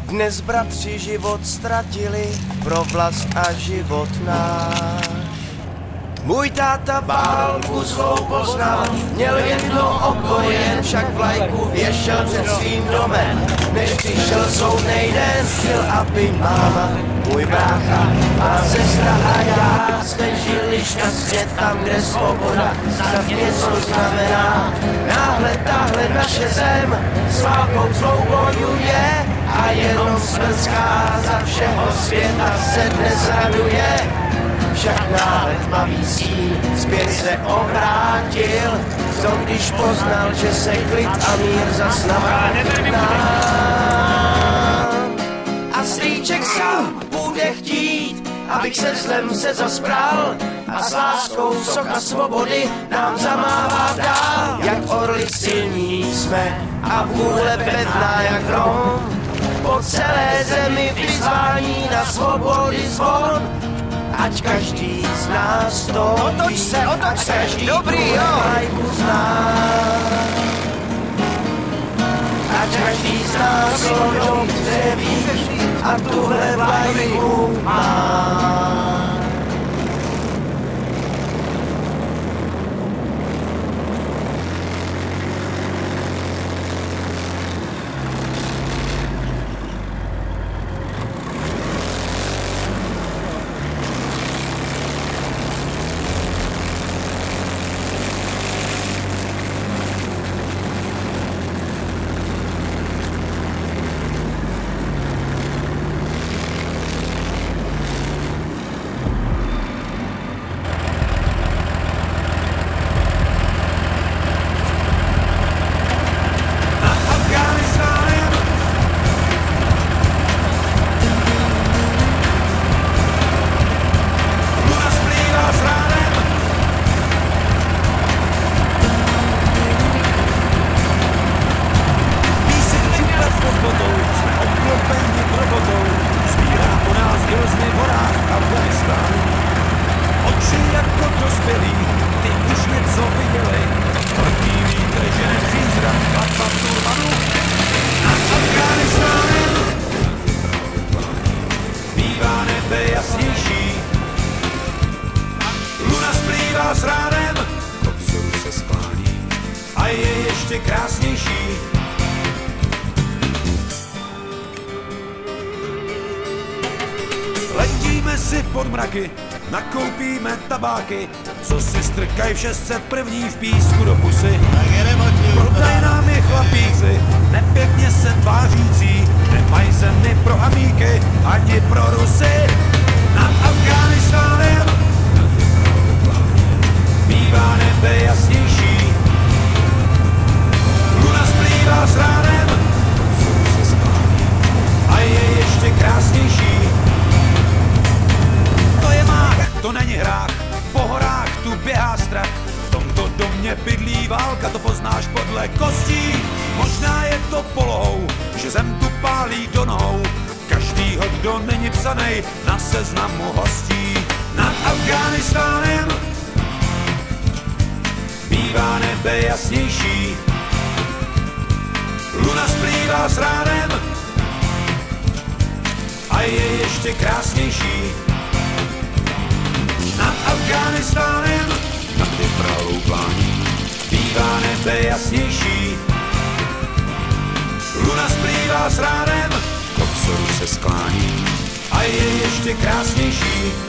Dnes bratři život ztratili pro vlast a život náš. Můj táta válku zlou poznal, měl jedno oko, jen však vlajku věšel před svým domem. Než přišel soudnej den, chtěl, aby máma, můj brácha a sestra a já jsme žili šťastně tam, kde svoboda snad něco znamená. Náhle tahle naše zem s válkou zlou bojuje a jenom smrtská za všeho světa se dnes raduje. Však náhle tmavý stín zpět se obrátil, co když poznal, že se klid a mír zas navrátil nám. A strýček sám bude chtít, abych se zlem se zaspral a s láskou socha svobody nám zamává dál. Jak orli silní jsme a vůle pevná jak hrom, po celé zemi vyzvání na svobody zvon. Ať každý z nás to otoč se, dobrý, jo. Vlajku zná. Ať každý z nás to dobře ví a tuhle vlajku má. s ránem, k obzoru se sklání a je ještě krásnější. Letíme si pod mraky, nakoupíme tabáky, co si strkají v 601. v písku do pusy. Prodají nám je chlapíci, nepěkně se tvářící, nemají zemi pro amíky, ani pro Rusy. Nad Afghánistánem bývá nebe jasnější, luna splývá s ránem, se sklání a je ještě krásnější. To je mák, to není hrách, po horách tu běhá strach. V tomto domě bydlí válka, to poznáš podle kostí. Možná je to polohou, že zem tu pálí do nohou každýho, kdo není psanej na seznamu hostí. Nad Afghánistánem bývá nebe jasnější, luna splývá s ránem a je ještě krásnější. Nad Afghánistánem, nad vypralou plání, bývá nebe jasnější, luna splývá s ránem, k obzoru se sklání a je ještě krásnější.